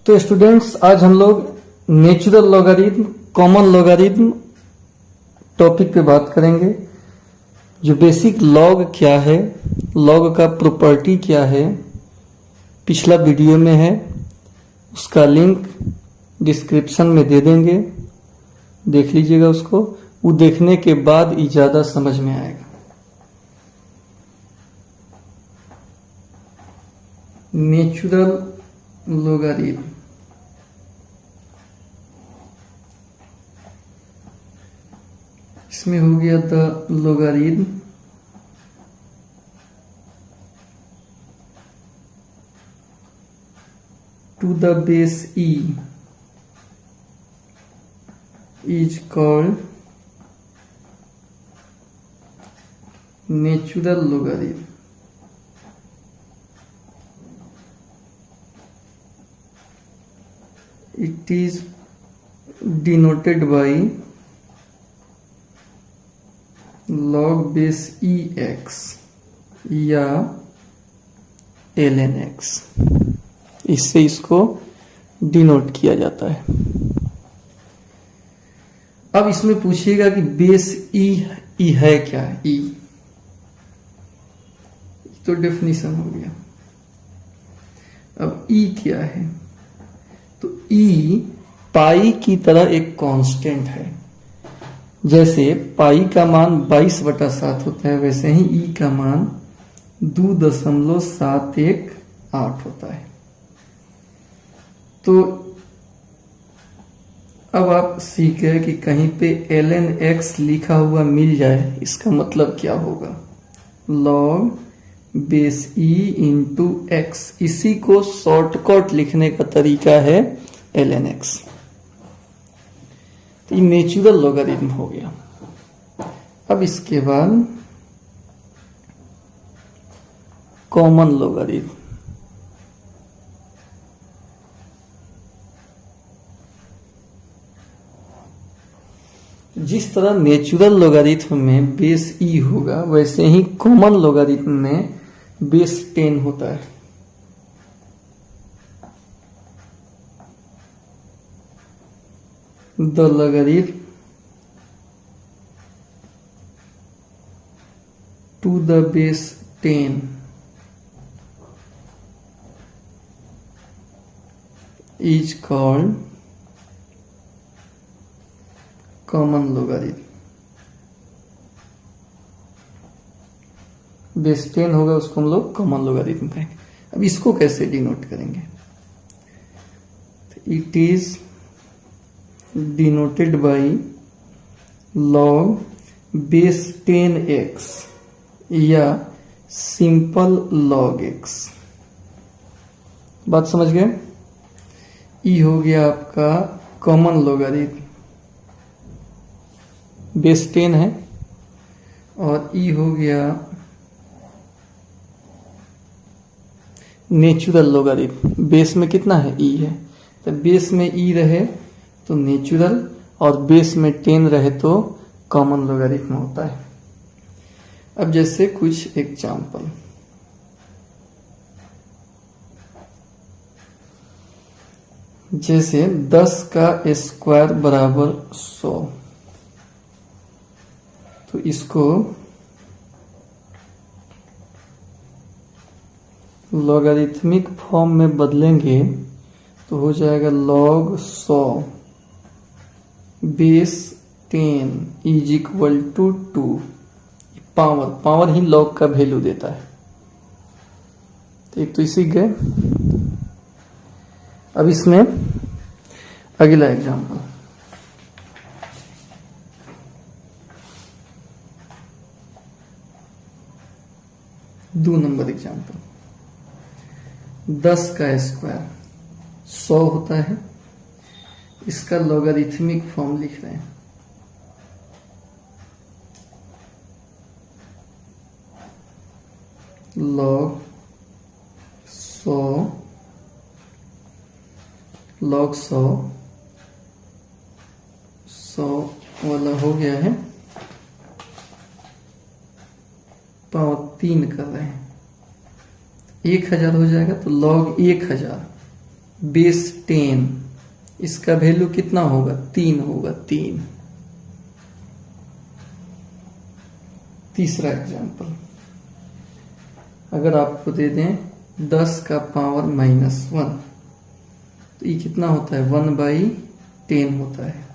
तो स्टूडेंट्स, आज हम लोग natural logarithm, common logarithm topic पे बात करेंगे। जो बेसिक लॉग क्या है, लॉग का प्रॉपर्टी क्या है, पिछला वीडियो में है, उसका लिंक डिस्क्रिप्शन में दे देंगे, देख लीजिएगा उसको। वो देखने के बाद ही ज्यादा समझ में आएगा। नेचुरल लॉगरिथम, इसमें हो गया the logarithm to the base e is called natural logarithm. It is denoted by log base ex या ln x, इससे इसको डिनोट किया जाता है। अब इसमें पूछिएगा कि बेस ई है क्या है। ई तो डेफिनेशन हो गया। अब ई क्या है, तो ई पाई की तरह एक कांस्टेंट है। जैसे पाई का मान 22/7 होता है, वैसे ही ई का मान 2.718 होता है। तो अब आप सीख गए कि कहीं पे ln x लिखा हुआ मिल जाए, इसका मतलब क्या होगा, log base e into x. इसी को शॉर्टकट लिखने का तरीका है ln x। तो ये नेचुरल लॉगरिथम हो गया। अब इसके बाद कॉमन लॉगरिथम। जिस तरह नेचुरल लॉगरिथम में बेस ई होगा, वैसे ही कॉमन लॉगरिथम में बेस 10 होता है। The logarithm to the base 10 is called common logarithm. Base 10 होगा, उसको हम लोग कॉमन लॉगरिथम कहेंगे। अब इसको कैसे डिनोट करेंगे, it is denoted by log base 10x या सिंपल लॉग x। बात समझ गए। ई हो गया आपका कॉमन लॉगरिथम, बेस 10 है, और ई हो गया नेचुरल लॉगरिथम। बेस में कितना है, ई है, तो बेस में ई रहे तो नेचुरल, और बेस में 10 रहे तो कॉमन लॉगरिथम होता है। अब जैसे कुछ एग्जाम्पल, जैसे 10 का स्क्वायर बराबर 100, तो इसको लॉगरिथमिक फॉर्म में बदलेंगे तो हो जाएगा log 100 base 10 is equal to 2। Power ही log का वैल्यू देता है। तो एक तो इसी गए। अब इसमें अगला एग्जांपल, दो नंबर एग्जांपल। 10 का स्क्वायर 100 होता है, इसका लॉगरिथमिक फॉर्म लिख रहे हैं। log 100 वाला हो गया है, पावर 3 कर रहे हैं, 1000 हो जाएगा तो log 1000 बेस 10, इसका वैल्यू कितना होगा? 3 होगा, 3। तीसरा एग्जाम्पल, अगर आपको दे दें 10 का पावर -1, तो ये कितना होता है? 1/10 होता है।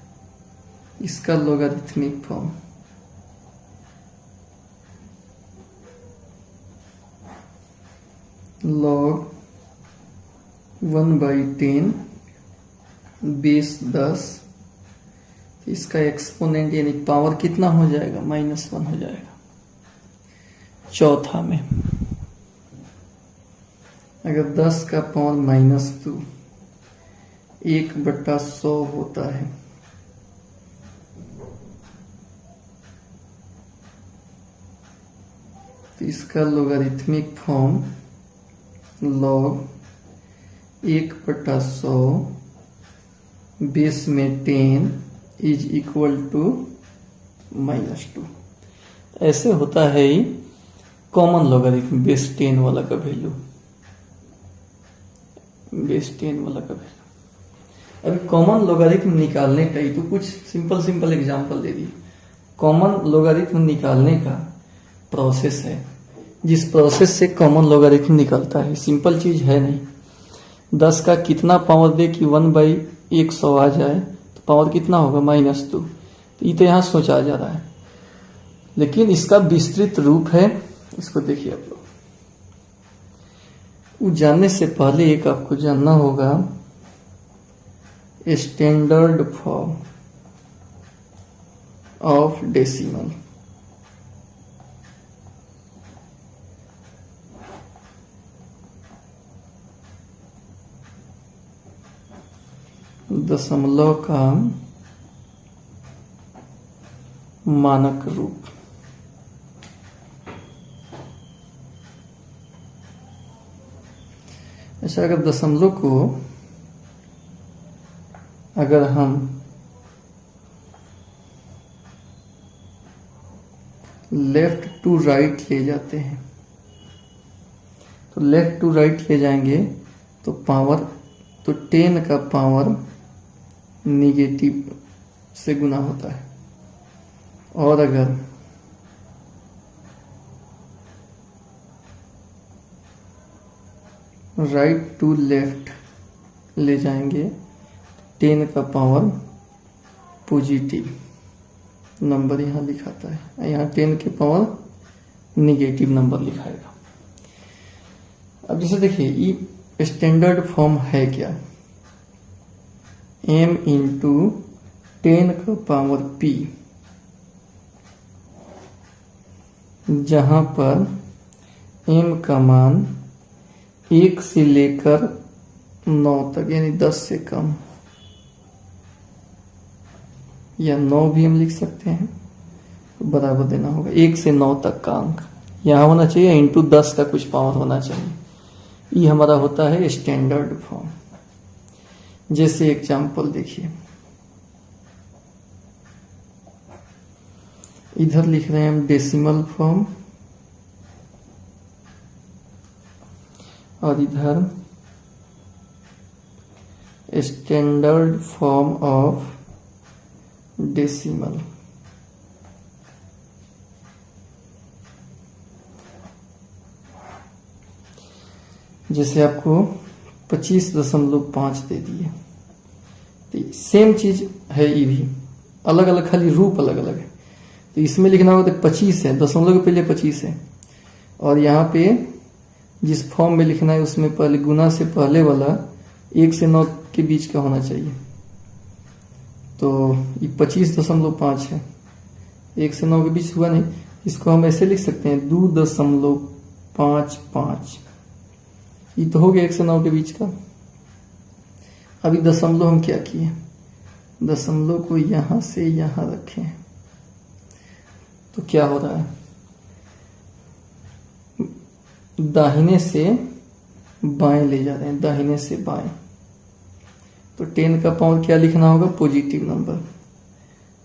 इसका लॉगरिथमिक फॉर्म log 1/10 बेस 10, इसका एक्सपोनेंट यानी पावर कितना हो जाएगा? -1 हो जाएगा। चौथा में अगर 10 का पावर -2 1/100 होता है, तो इसका लोगारिथमिक फॉर्म log 1/100 बेस में 10 इज इक्वल टू -2। ऐसे होता है ही कॉमन लोगारिथम बेस 10 वाला का वैल्यू, बेस 10 वाला का वैल्यू। अभी कॉमन लोगारिथम निकालने का ही तो कुछ सिंपल एग्जांपल दे दिए। कॉमन लोगारिथम निकालने का प्रोसेस है, जिस प्रोसेस से कॉमन लोगारिथम निकलता है, सिंपल चीज है नहीं। 10 का कितना पावर दे कि 1/100 आ जाए, तो पावर कितना होगा? -2। तो ये तो यहाँ सोचा जा रहा है, लेकिन इसका विस्तृत रूप है, इसको देखिए आप लोग। वो जानने से पहले एक आपको जानना होगा स्टैंडर्ड फॉर्म ऑफ डेसिमल। दशमलव का मानक रूप। अच्छा, अगर दशमलव को अगर हम लेफ्ट टू राइट ले जाते हैं, तो लेफ्ट टू राइट ले जाएंगे तो पावर, तो 10 का पावर निगेटिव से गुना होता है। और अगर राइट टू लेफ्ट ले जाएंगे, 10 का पावर पॉजिटिव नंबर यहाँ लिखाता है, यहाँ 10 के पावर निगेटिव नंबर लिखाएगा। अब जैसे देखिए ये स्टैंडर्ड फॉर्म है क्या? m इंटू 10 का पावर p, जहां पर m का मान 1 से लेकर 9 तक यानी 10 से कम, या 9 भी हम लिख सकते हैं, तो बराबर देना होगा 1 से 9 तक का अंक यहाँ होना चाहिए, इंटू 10 का कुछ पावर होना चाहिए। ये हमारा होता है स्टैंडर्ड फॉर्म। जैसे एग्जाम्पल देखिए, इधर लिख रहे हैं हम डेसिमल फॉर्म, और इधर स्टैंडर्ड फॉर्म ऑफ डेसिमल। जैसे आपको 25.5 दे दिए, तो सेम चीज है, ये भी अलग अलग, खाली रूप अलग अलग है। तो इसमें लिखना होगा तो 25 है, दशमलव के पहले 25 है, और यहाँ पे जिस फॉर्म में लिखना है उसमें पहले गुना से पहले वाला 1 से 9 के बीच का होना चाहिए। तो ये 25.5 है, 1 से 9 के बीच हुआ नहीं, इसको हम ऐसे लिख सकते हैं 2.55। ये तो हो गया 1 से 9 के बीच का। अभी दशमलव हम क्या किए, दशमलव को यहां से यहां रखें, तो क्या हो रहा है, दाहिने से बाएं ले जा रहे हैं, दाहिने से बाएं। तो 10 का पावर क्या लिखना होगा? Positive number.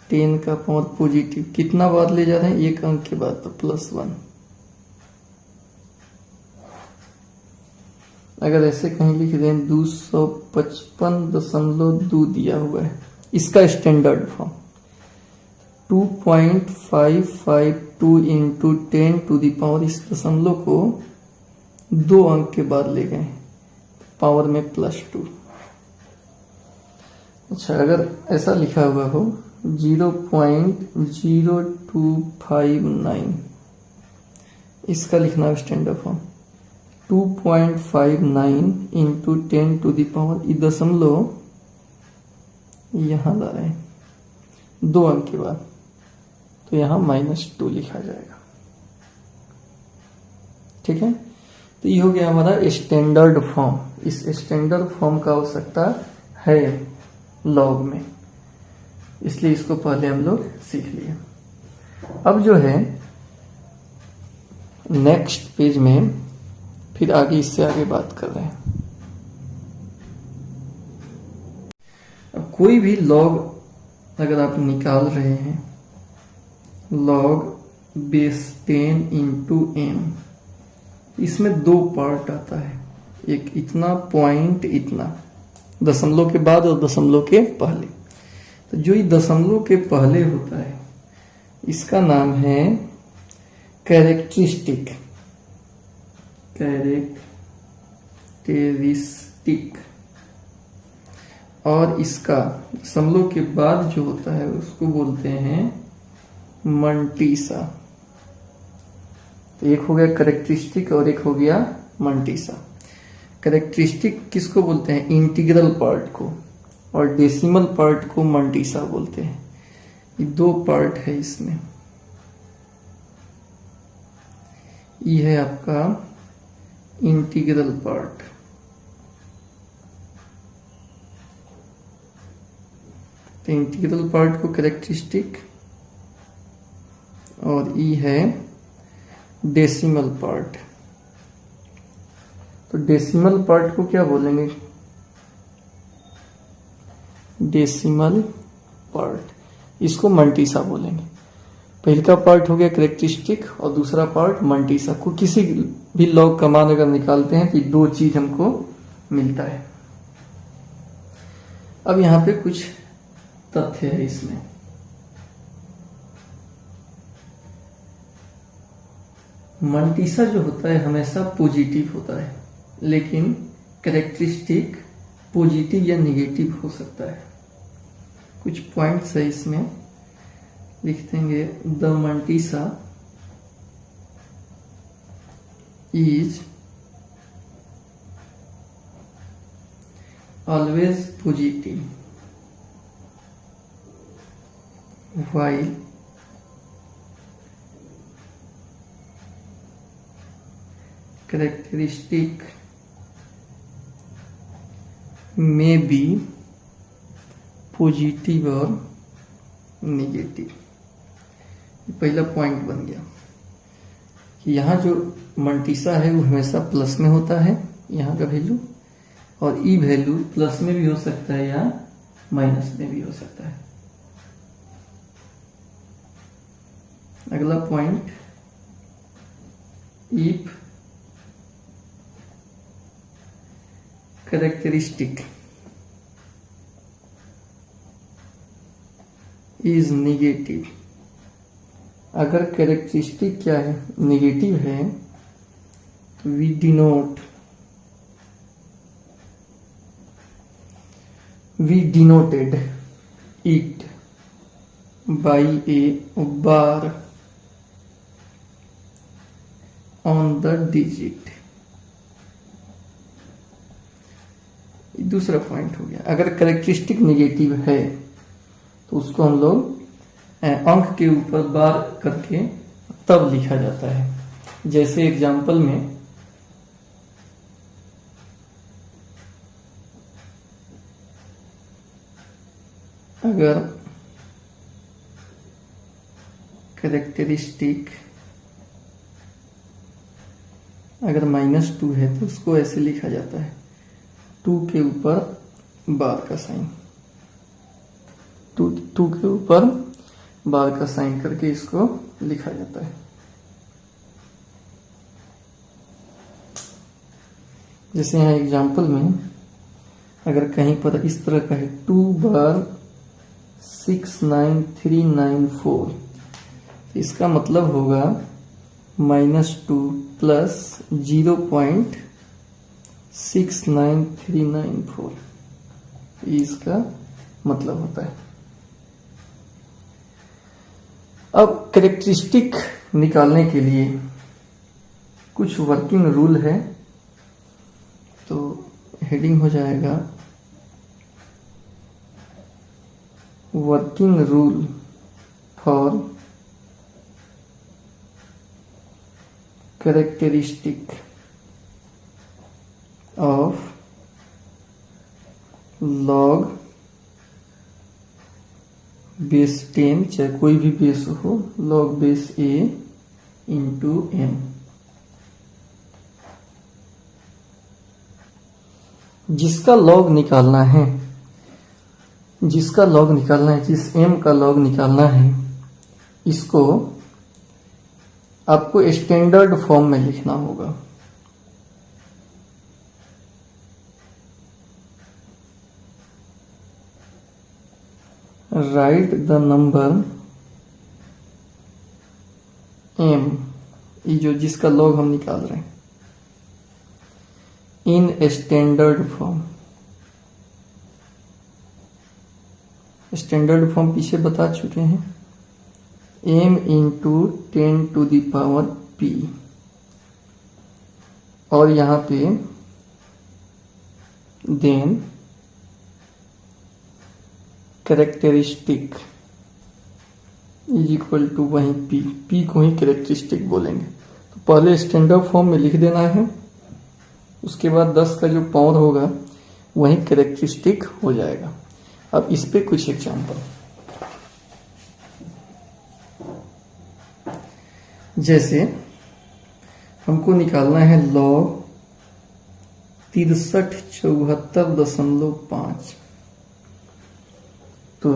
10 का पावर पॉजिटिव कितना बार ले जा रहे हैं? 1 अंक के बाद, तो +1। अगर ऐसे कहीं लिख दें 255.2 दिया हुआ है, इसका standard form 2.552 into 10 to the power, इस दशमलव को 2 अंक के बाद ले गए पावर में +2। अच्छा, अगर ऐसा लिखा हुआ हो 0.0259, इसका लिखना standard form 2.59 into 10 to the power, ये दशमलव यहां ला रहे हैं 2 अंक के बाद, तो यहां -2 लिखा जाएगा। ठीक है, तो ये हो गया हमारा स्टैंडर्ड फॉर्म। इस स्टैंडर्ड फॉर्म का आवश्यकता है लॉग में, इसलिए इसको पहले हम लोग सीख लिए। अब जो है नेक्स्ट पेज में फिर आगे इससे आगे बात कर रहे हैं। अब कोई भी लॉग अगर आप निकाल रहे हैं, लॉग बेस 10 इंटू m, इसमें 2 पार्ट आता है, एक इतना पॉइंट इतना, दशमलव के बाद और दशमलव के पहले। तो जो ये दशमलव के पहले होता है इसका नाम है कैरेक्टरिस्टिक, और इसका दशमलव के बाद जो होता है उसको बोलते हैं मंटीसा। तो एक हो गया कैरेक्टरिस्टिक और एक हो गया मंटीसा। कैरेक्टरिस्टिक किसको बोलते हैं? इंटीग्रल पार्ट को, और डेसिमल पार्ट को मंटीसा बोलते हैं। ये 2 पार्ट है इसमें। ये है आपका इंटीग्रल पार्ट, तो इंटीग्रल पार्ट को कैरेक्टरिस्टिक, और ये है डेसिमल पार्ट। तो डेसिमल पार्ट को क्या बोलेंगे? डेसिमल पार्ट, इसको मंटीसा बोलेंगे। पहले का पार्ट हो गया कैरेक्टरिस्टिक और दूसरा पार्ट मंटीसा। को किसी भी लॉग का मान अगर निकालते हैं तो 2 चीज हमको मिलता है। अब यहां पे कुछ तथ्य है इसमें। मंटीसा जो होता है हमेशा पॉजिटिव होता है, लेकिन कैरेक्टरिस्टिक पॉजिटिव या निगेटिव हो सकता है। कुछ पॉइंट्स है इसमें, लिख देंगे। The mantissa is always positive while characteristic may be positive और निगेटिव। पहला पॉइंट बन गया कि यहाँ जो मंटीसा है वो हमेशा प्लस में होता है, यहाँ का वैल्यू, और ई वैल्यू प्लस में भी हो सकता है या माइनस में भी हो सकता है। अगला point, if characteristic is negative, अगर कैरेक्टरिस्टिक क्या है? निगेटिव है, तो we denoted it by a bar on the digit. दूसरा पॉइंट हो गया। अगर कैरेक्टरिस्टिक निगेटिव है तो उसको हम लोग अंक के ऊपर बार करके तब लिखा जाता है। जैसे एग्जांपल में अगर कैरेक्टरिस्टिक अगर -2 है तो उसको ऐसे लिखा जाता है, 2 के ऊपर बार का साइन, 2 के ऊपर बार का साइन करके इसको लिखा जाता है। जैसे यहाँ एग्जाम्पल में अगर कहीं पर इस तरह का है 2 बार 69394, तो इसका मतलब होगा -2 प्लस 0.69394, ये इसका मतलब होता है। अब कैरेक्टरिस्टिक निकालने के लिए कुछ वर्किंग रूल है, तो हेडिंग हो जाएगा working rule for characteristic of log base 10, चाहे कोई भी बेस हो, log base a into m। जिसका लॉग निकालना है, जिस m का लॉग निकालना है, इसको आपको स्टैंडर्ड फॉर्म में लिखना होगा। राइट द नंबर m, ये जो जिसका लॉग हम निकाल रहे हैं, in standard form. Standard form पीछे बता चुके हैं, m into 10 to the power p, और यहां पे then characteristic is equal to वही p को ही कैरेक्टरिस्टिक बोलेंगे। तो पहले स्टैंडर्ड फॉर्म में लिख देना है, उसके बाद 10 का जो पावर होगा वही कैरेक्टरिस्टिक हो जाएगा। अब इस पे कुछ एग्जांपल, जैसे हमको निकालना है लॉग 6374.5, तो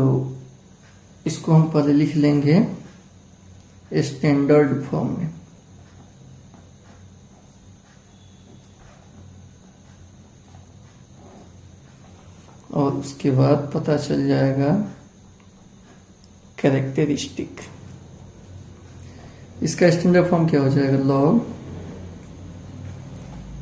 इसको हम पहले लिख लेंगे स्टैंडर्ड फॉर्म में। और उसके बाद पता चल जाएगा कैरेक्टरिस्टिक। इसका स्टैंडर्ड फॉर्म क्या हो जाएगा, लॉग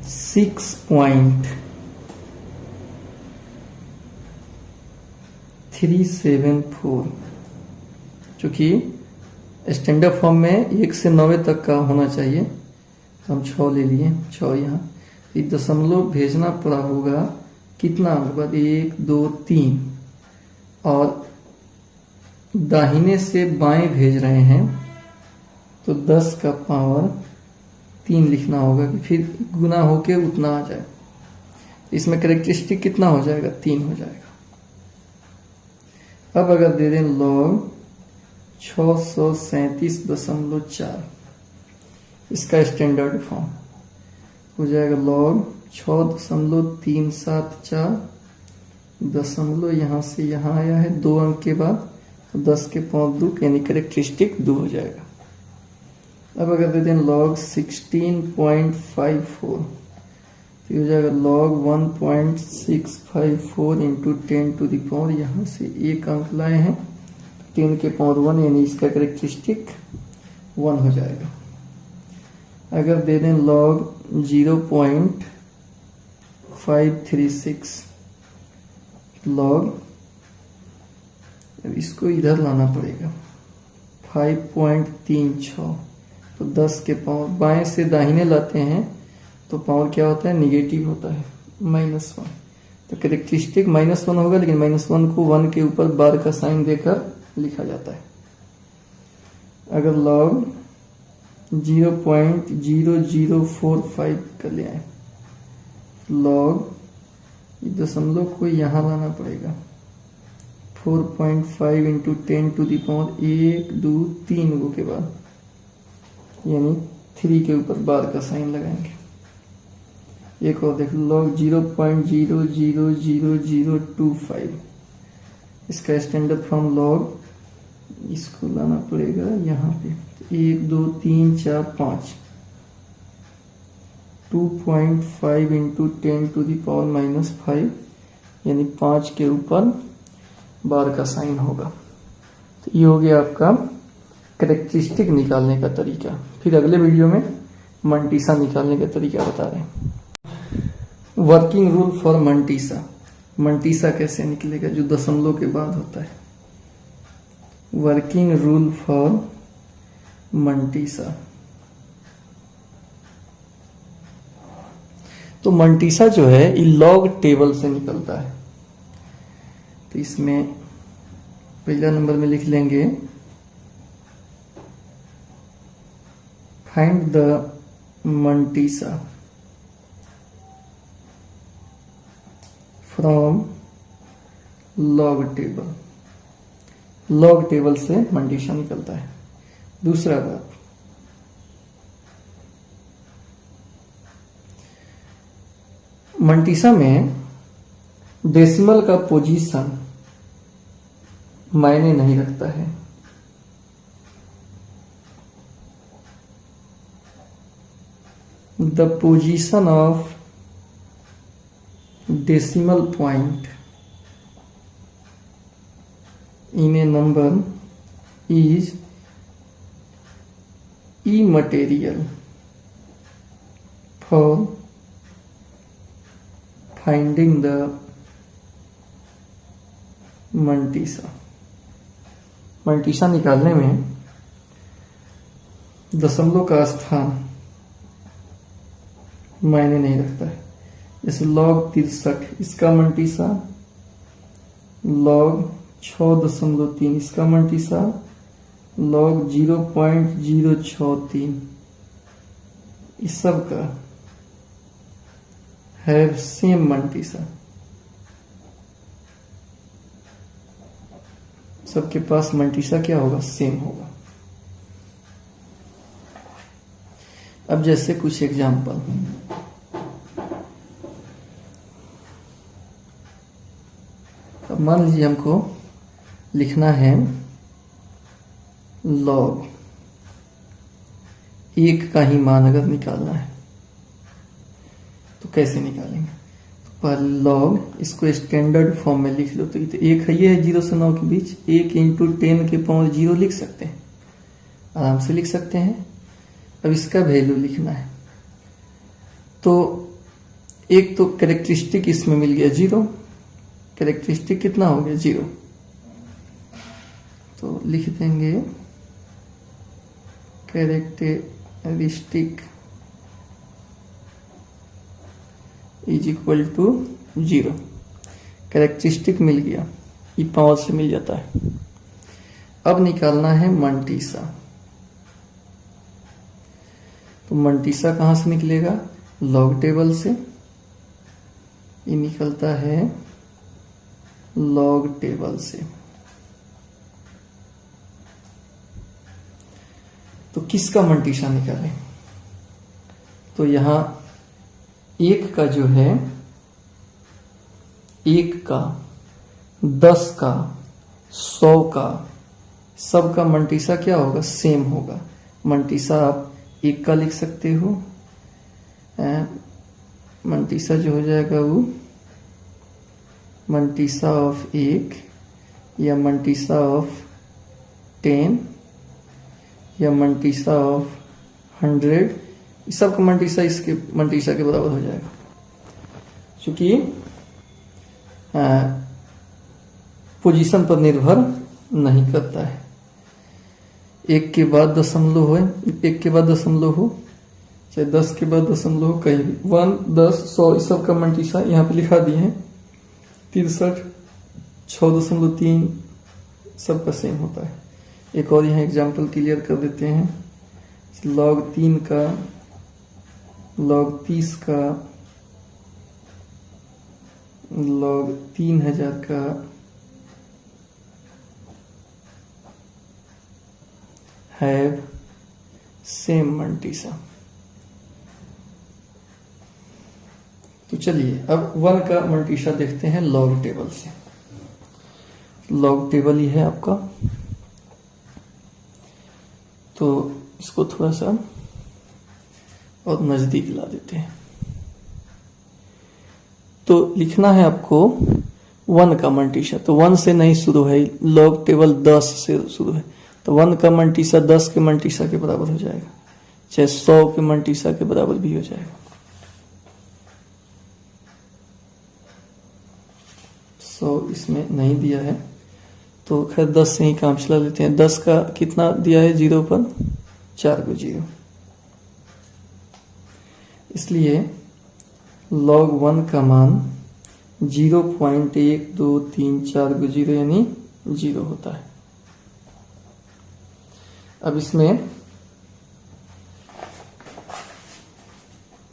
6.374, चूंकि स्टैंडर्ड फॉर्म में 1 से 9 तक का होना चाहिए, तो हम 6 ले लिए, 6 यहाँ। ये दशमलव भेजना पड़ा होगा कितना होगा, 1 2 3, और दाहिने से बाएं भेज रहे हैं तो 10 का पावर 3 लिखना होगा कि फिर गुना होके उतना आ जाए। इसमें कैरेक्टरिस्टिक कितना हो जाएगा, 3 हो जाएगा। अब अगर दे दें लॉग 637.4, इसका स्टैंडर्ड फॉर्म हो जाएगा लॉग 6.374, दशमलव यहां से यहां आया है 2 अंक के बाद, तो 10 के पावर 2, यानी कैरेक्टरिस्टिक 2 हो जाएगा। अब अगर दे दें लॉग 16.54, तो हो जाएगा log 1.654 into 10 to the power, यहाँ से 1 अंक लाए हैं, 10 के पावर 1, यानी इसका कैरेक्टरिस्टिक 1 हो जाएगा। अगर दे दें लॉग 0.536 लॉग, इसको इधर लाना पड़ेगा 5.36, तो 10 के पावर बाएं से दाहिने लाते हैं तो पावर क्या होता है, निगेटिव होता है, -1। तो कैरेक्टरिस्टिक -1 होगा, लेकिन -1 को 1 के ऊपर बार का साइन देकर लिखा जाता है। अगर लॉग 0.0045 कर ले आए, लॉग दशमलव को यहां लाना पड़ेगा, 4.5 इंटू 10 टू द पावर 1 2 3 गो के बाद, यानी 3 के ऊपर बार का साइन लगाएंगे। एक और देख लो, लॉग 0.000025, इसका स्टैंडर्ड फॉर्म लॉग, इसको लाना पड़ेगा यहाँ पे 1 2 3 4 5, 2.5 इंटू 10⁻⁻⁵, यानी 5 के ऊपर बार का साइन होगा। तो ये हो गया आपका कैरेक्टरिस्टिक निकालने का तरीका। फिर अगले वीडियो में मंटीसा निकालने का तरीका बता रहे हैं। Working rule for mantissa. Mantissa कैसे निकलेगा जो दशमलव के बाद होता है। Working rule for mantissa. तो मंटीसा जो है ये लॉग टेबल से निकलता है। तो इसमें पहला नंबर में लिख लेंगे find the mantissa from log table. Log table से मंटीसा निकलता है। दूसरा बात, मंटीसा में डेसिमल का पोजीशन मायने नहीं रखता है। The position of decimal point in a number is immaterial for finding the मंटीसा। मंटीसा निकालने में दशमलव का स्थान मायने नहीं रखता है। जैसे log 63 इसका मंटीसा, log 6.3 इसका मंटीसा, log 0.063 इस सब का हैव सेम मंटीसा। सबके पास मंटीसा क्या होगा, सेम होगा। अब जैसे कुछ एग्जाम्पल, अब मान लीजिए हमको लिखना है लॉग 1 का ही मान अगर निकालना है तो कैसे निकालेंगे। तो पहले लॉग इसको स्टैंडर्ड फॉर्म में लिख लो। तो एक है, ये है 0 से 9 के बीच, 1 इंटू 10 के पावर 0 लिख सकते हैं, आराम से लिख सकते हैं। अब इसका वैल्यू लिखना है। तो एक तो कैरेक्टरिस्टिक इसमें मिल गया 0, कैरेक्टरिस्टिक कितना हो गया 0। तो लिख देंगे characteristic is equal to 0। Characteristic मिल गया, ये पावर से मिल जाता है। अब निकालना है मंटीसा। तो मंटीसा कहां से निकलेगा, लॉग टेबल से। ये निकलता है लॉग टेबल से। तो किसका मंटीसा निकालें। तो यहां 1 का जो है, 1 का, 10 का, 100 का, सबका मंटीसा क्या होगा, सेम होगा। मंटीसा आप 1 का लिख सकते हो। मंटीसा जो हो जाएगा वो मंटीसा ऑफ 1 या मंटीसा ऑफ 10 या मंटीसा ऑफ 100, इस सब का मंटीसा इसके मंटीसा के बराबर हो जाएगा। क्योंकि पोजीशन पर निर्भर नहीं करता है। 1 के बाद दशमलव हो, 1 के बाद दशमलव हो, चाहे 10 के बाद दशमलव हो, कहीं भी 1, 10, 100 इस सब का मंटीसा यहाँ पे लिखा दिए हैं। 63, 6.3 सबका सेम होता है। एक और यहाँ एग्जाम्पल क्लियर कर देते हैं। log 3 का, log 30 का, log 3000 का हैव सेम मंटीसा। तो चलिए अब 1 का मंटीसा देखते हैं लॉग टेबल से। लॉग टेबल ही है आपका, तो इसको थोड़ा सा और नजदीक ला देते हैं। तो लिखना है आपको 1 का मंटीसा। तो 1 से नहीं शुरू है, लॉग टेबल 10 से शुरू है। तो 1 का मंटीसा 10 के मंटीसा के बराबर हो जाएगा, चाहे 100 के मंटीसा के बराबर भी हो जाएगा। 100 इसमें नहीं दिया है, तो खैर 10 से ही काम चला लेते हैं। 10 का कितना दिया है, 0 पर 4 को 0, इसलिए log 1 का मान 0.1234 को 0 यानी 0 होता है। अब इसमें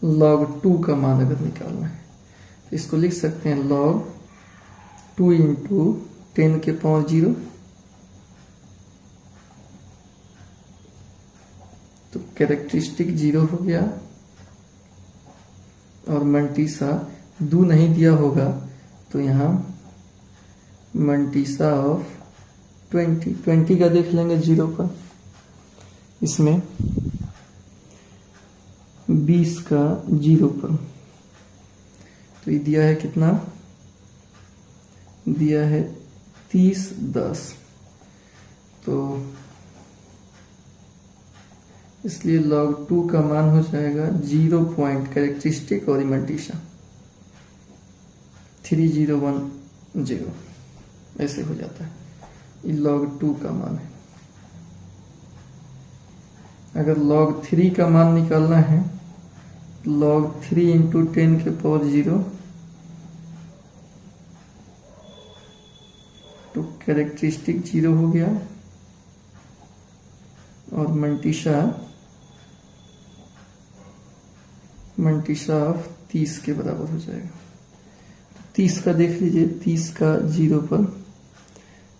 log 2 का मान अगर निकालना है तो इसको लिख सकते हैं log 2 इंटू 10 के पावर 0, तो कैरेक्टरिस्टिक 0 हो गया, और मंटीसा 2 नहीं दिया होगा तो यहाँ मंटीसा ऑफ 20 का देख लेंगे 0 पर। इसमें 20 का 0 पर, तो ये दिया है कितना, दिया है 30 10, तो इसलिए log 2 का मान हो जाएगा 0 पॉइंट कैरेक्टरिस्टिक और मंटीसा 3010, ऐसे हो जाता है। ये log 2 का मान है। अगर log 3 का मान निकालना है, log 3 इंटू 10 के पावर 0, तो कैरेक्टरिस्टिक 0 हो गया, और मंटीसा ऑफ 30 के बराबर हो जाएगा। 30 का देख लीजिए, 30 का 0 पर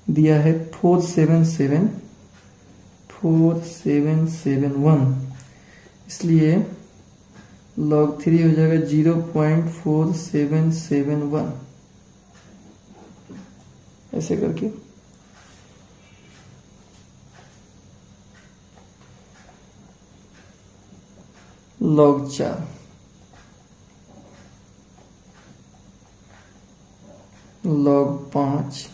दिया है 4771, इसलिए log 3 हो जाएगा 0.4771, ऐसे करके log 4, log 5,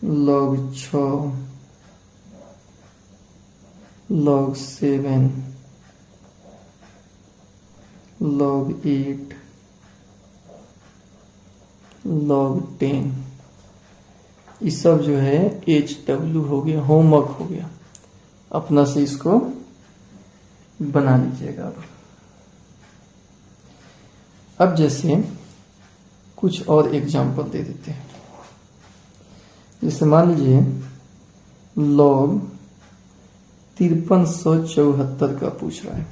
log 6, log 7, log 8, log 10, ये सब जो है HW हो गया, होमवर्क हो गया, अपना से इसको बना लीजिएगा। अब जैसे कुछ और एग्जाम्पल दे देते हैं। जैसे मान लीजिए log 5374 का पूछ रहा है,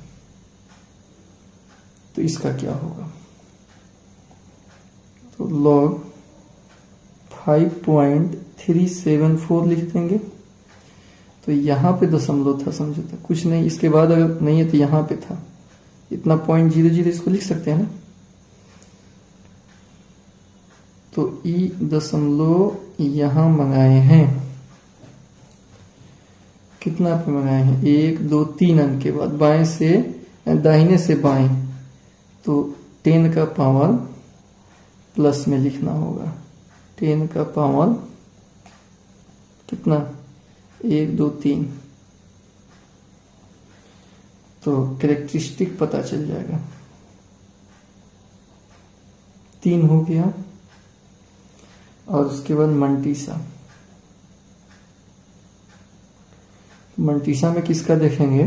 तो इसका क्या होगा, तो log 5.374 लिख देंगे। तो यहाँ पे दशमलव था, समझो था, कुछ नहीं, इसके बाद अगर नहीं है तो यहाँ पे था, इतना 0.00 इसको लिख सकते हैं ना। तो ई दशमलव यहाँ मंगाए हैं, कितना पे मंगाए हैं, 1 2 3 अंक के बाद बाएं से दाहिने से बाएं, तो 10 का पावर प्लस में लिखना होगा, 10 का पावर कितना, 1 2 3, तो कैरेक्टरिस्टिक पता चल जाएगा, 3 हो गया। और उसके बाद मंटीसा में किसका देखेंगे,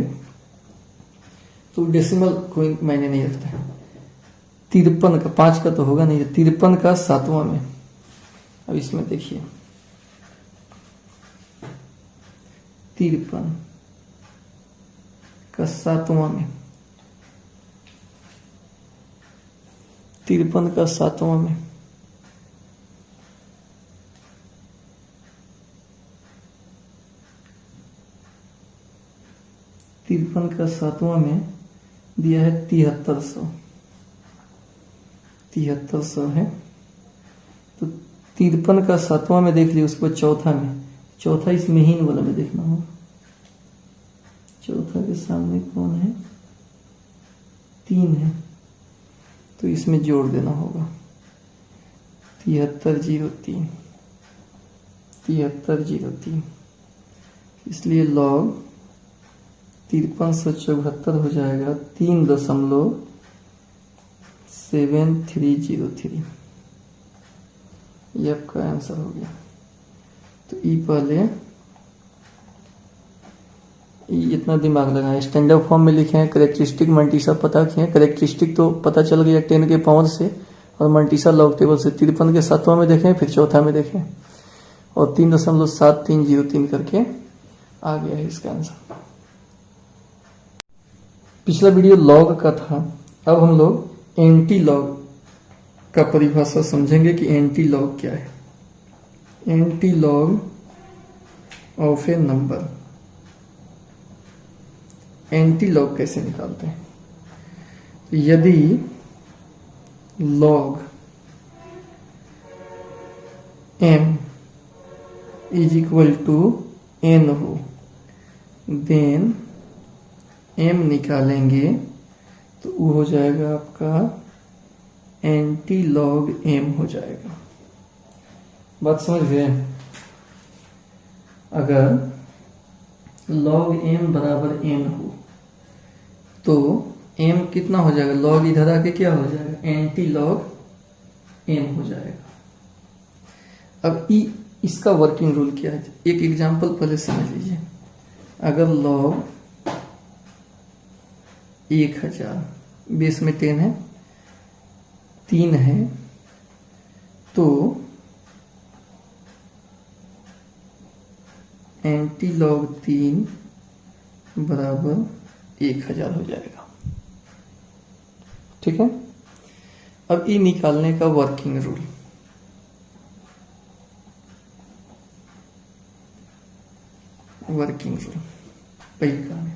तो डेसिमल कोई मायने नहीं रखता है। 53 का, 5 का तो होगा नहीं, 53 का 7वां में। अब इसमें देखिए 53 का 7वां में, 53 का 7वां में, तिरपन का 7वां में दिया है 7300 है। तो 53 का 7वां में देख लिया, उसके बाद चौथा में, चौथा इस महीन वाला में देखना होगा। चौथा के सामने कौन है, 3 है, तो इसमें जोड़ देना होगा 7303 7303, इसलिए log 5374 हो जाएगा 3.7303। ये आपका आंसर हो गया। तो ई पहले इतना दिमाग लगाएं, स्टैंडर्ड फॉर्म में लिखे हैं, करेक्टरिस्टिक मंटीसा पता किए हैं। करेक्टरिस्टिक तो पता चल गया 10 के पावर से, और मंटीसा लॉग टेबल से 53 के 7वां में देखें, फिर चौथा में देखें, और 3.7303 करके आ गया है इसका आंसर। पिछला वीडियो लॉग का था, अब हम लोग एंटी लॉग का परिभाषा समझेंगे कि एंटी लॉग क्या है। Anti log of a number, anti log कैसे निकालते हैं? यदि log m is equal to n हो, देन m निकालेंगे तो वो हो जाएगा आपका एंटी लॉग m हो जाएगा। बात समझ गए? अगर log m बराबर n हो तो m कितना हो जाएगा? log इधर आके क्या हो जाएगा? एंटी लॉग m हो जाएगा। अब इसका वर्किंग रूल क्या है? एक एग्जांपल पहले समझ लीजिए। अगर log 1000 बेस में 10 है, 3 है, तो एंटी लॉग 3 बराबर 1000 हो जाएगा। ठीक है। अब ई निकालने का वर्किंग रूल, पहली काम है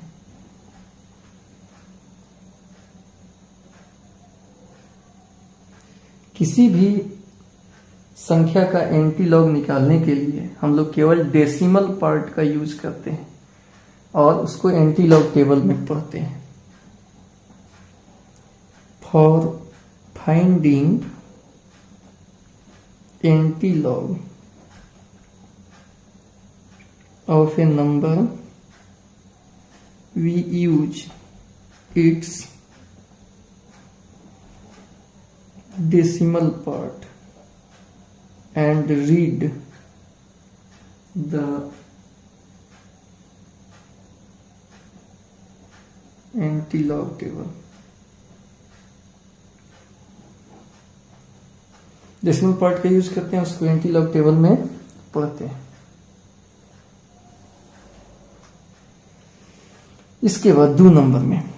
किसी भी संख्या का एंटी लॉग निकालने के लिए हम लोग केवल डेसिमल पार्ट का यूज करते हैं और उसको एंटी लॉग टेबल में पढ़ते हैं। For finding anti log of a number we use its decimal part and read the anti-log table। Decimal part का यूज करते हैं, उसको एंटी-लॉग टेबल में पढ़ते हैं। इसके बाद 2 नंबर में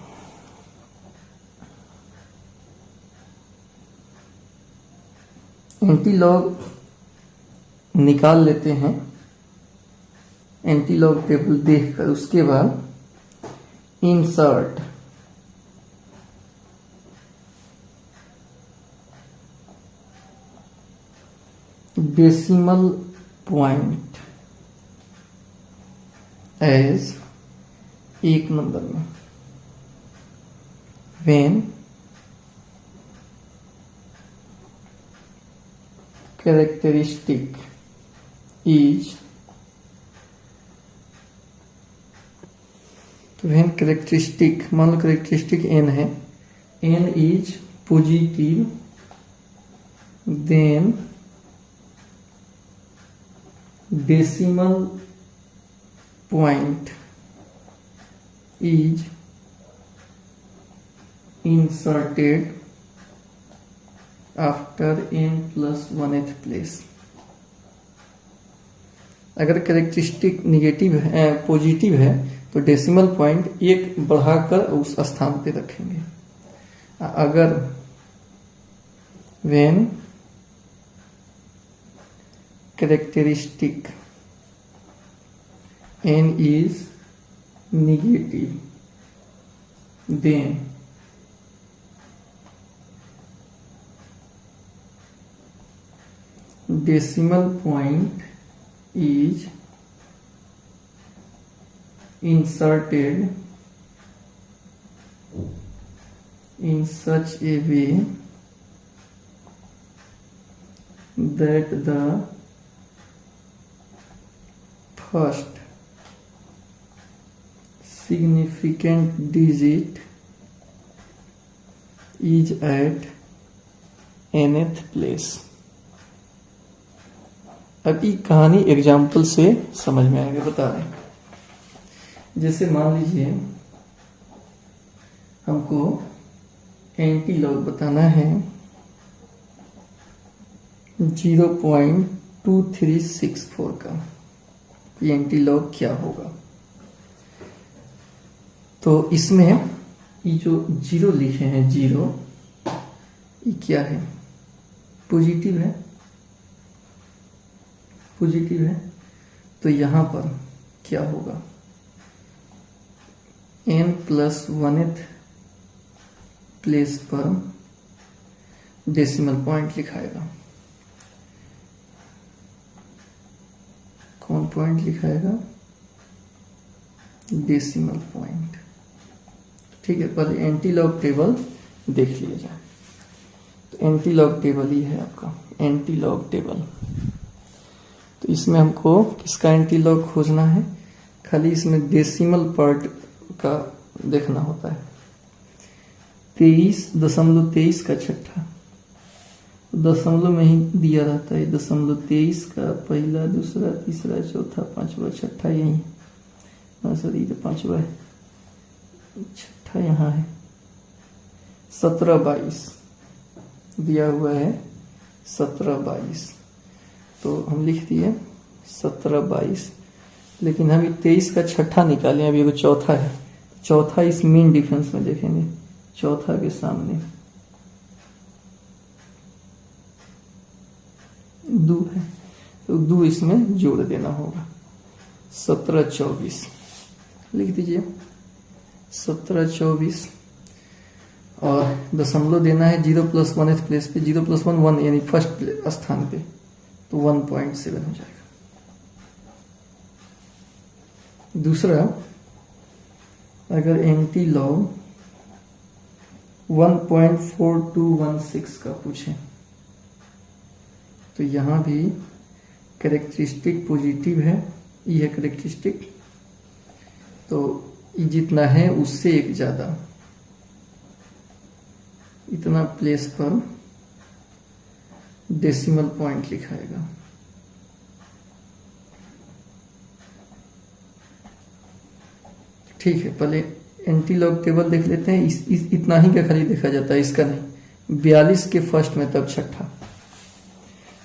एंटी लॉग निकाल लेते हैं एंटी लॉग टेबल देखकर। उसके बाद insert decimal point as 1 number में व्हेन characteristic is, तो व्हेन कैरेक्टरिस्टिक, मान लो कैरेक्टरिस्टिक n है, n is positive, then decimal point is inserted after n plus 1th place. अगर कैरेक्टरिस्टिक निगेटिव है, पॉजिटिव है, तो डेसिमल पॉइंट 1 बढ़ाकर उस स्थान पे रखेंगे। अगर when characteristic n is negative, then decimal point is inserted in such a way that the first significant digit is at nth place। अब ये कहानी एग्जाम्पल से समझ में आएगा, बता रहे हैं। जैसे मान लीजिए हमको एंटी लॉग बताना है 0.2364 का, एंटी लॉग क्या होगा। तो इसमें ये जो जीरो लिखे हैं, जीरो ये क्या है, पॉजिटिव है, पॉजिटिव है। तो यहां पर क्या होगा, n+1th प्लेस पर डेसिमल पॉइंट लिखाएगा। कौन पॉइंट लिखाएगा, डेसिमल पॉइंट। ठीक है, पहले एंटी लॉग टेबल देख लिया जाए। तो एंटी लॉग टेबल ही है आपका एंटी लॉग टेबल। तो इसमें हमको किसका एंटी लॉग खोजना है, खाली इसमें डेसिमल पार्ट का देखना होता है। 23.23 का छठा, दशमलव में ही दिया रहता है। 0.23 का पहला, दूसरा, तीसरा, चौथा, पांचवा, छठा यही, सॉरी तो पांचवा है, छठा यहाँ है। 17-22 दिया हुआ है, 17-22 तो हम लिख दिए 17-22। लेकिन हम 23 का छठा निकालें, अभी वो चौथा है। चौथा इस मेन डिफरेंस में देखेंगे, चौथा के सामने 2 है तो 2 इसमें जोड़ देना होगा। 17-24 लिख दीजिए, 17-24 और दशमलव देना है 0+1th प्लेस पे, 0+1 1 यानी फर्स्ट स्थान पे, तो 1.7 हो जाएगा। दूसरा, अगर एंटी लॉग 1.4216 का पूछे तो यहां भी कैरेक्टरिस्टिक पॉजिटिव है, ये कैरेक्टरिस्टिक, तो ये जितना है उससे एक ज्यादा, इतना प्लेस पर डेसिमल पॉइंट लिखाएगा। ठीक है, पहले एंटी लॉग टेबल देख लेते हैं। इतना ही का खाली देखा जाता है, इसका नहीं। 42 के फर्स्ट में तब छठा,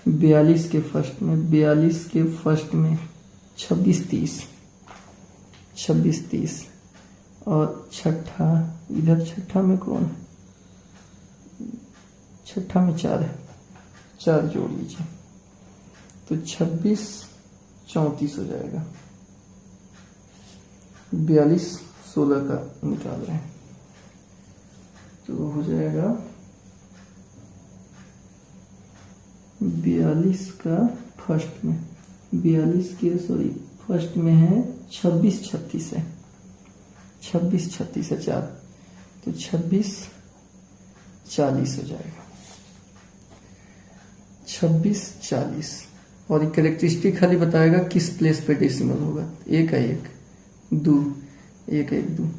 42 के फर्स्ट में 26-30, 26-30 और छठा, इधर छठा में कौन है, छठा में 4 है, 4 जोड़ लीजिए तो 26-34 हो जाएगा। 42-16 का निकाल रहे हैं तो हो जाएगा 42 का फर्स्ट में, 42 के सॉरी फर्स्ट में है 26-36 है, 26-36 है 4, तो 26-40 हो जाएगा। 26-40 और एक कैरेक्टरिस्टिक खाली बताएगा किस प्लेस पे डेसिमल होगा। 1 है 1 2, 1 1 2,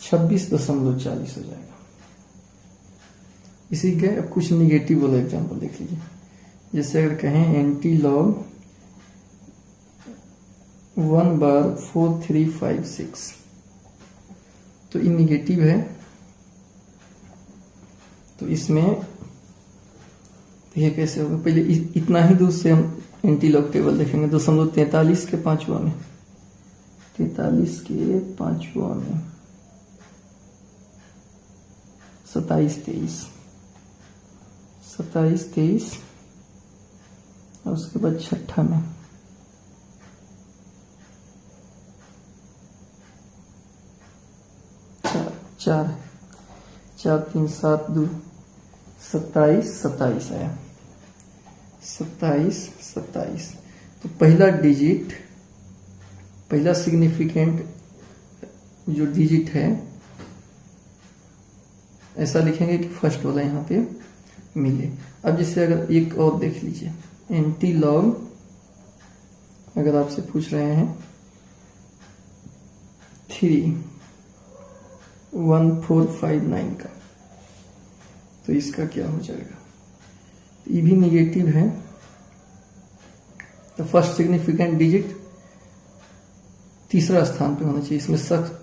26.40 हो जाएगा। इसी के अब कुछ निगेटिव वाला एग्जाम्पल देख लीजिए। जैसे अगर कहें एंटी लॉग 1/4356 तो ये निगेटिव है, तो इसमें ये कैसे होगा, पहले इतना ही दूर से हम एंटी लॉग टेबल देखेंगे। 0.43 के पांचवा में, 43 के पांचवा में 27-23, 27-23 और उसके बाद छठा में 4 4 3 7 2 27 आया, 27 तो पहला डिजिट, पहला सिग्निफिकेंट जो डिजिट है, ऐसा लिखेंगे कि फर्स्ट वाला यहाँ पे मिले। अब जैसे अगर एक और देख लीजिए, एंटी लॉग अगर आपसे पूछ रहे हैं 31459 का, तो इसका क्या हो जाएगा? ये भी निगेटिव है, तो फर्स्ट सिग्निफिकेंट डिजिट तीसरा स्थान पे होना चाहिए। इसमें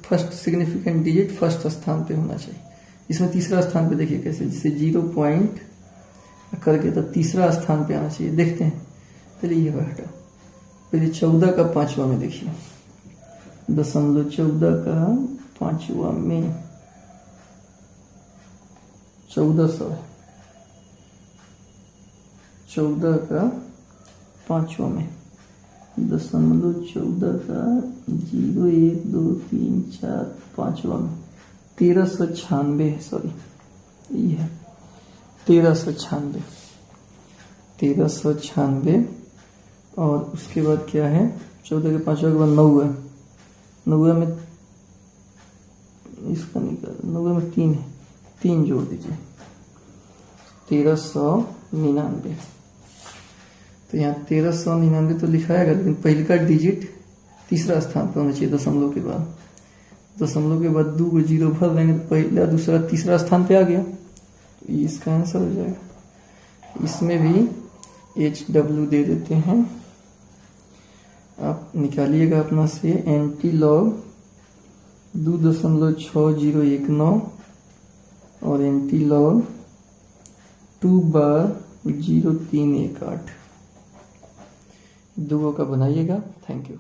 फर्स्ट सिग्निफिकेंट डिजिट फर्स्ट स्थान पे होना चाहिए। इसमें तीसरा स्थान पे देखिए कैसे, जैसे 0 पॉइंट करके तो तीसरा स्थान पे आना चाहिए। देखते हैं, चलिए ये हटा, पहले 14 का 5वां में देखिए, 0.14 का 5वां में 1400 है, 14 का 5वां में 0.14 का 0 1 2 3 4 5वां में 1396 है, सॉरी ये है 1396। और उसके बाद क्या है, 14 के 5वां के बाद 9 में इसका निकाल, 9 में 3 है, 3 जोड़ दीजिए, 1399। तो यहाँ 1399 तो लिखाएगा, लेकिन पहले का डिजिट तीसरा स्थान पर होना चाहिए दशमलव के बाद। दशमलव के बाद 2 को 0 भर देंगे तो पहला दूसरा तीसरा स्थान पे आ गया, तो इसका आंसर हो जाएगा। इसमें भी HW दे देते हैं, आप निकालिएगा अपना से, एंटी लॉग 2.6019 और एंटी लॉग 2 बार 0318 दुगो का बनाइएगा। Thank you.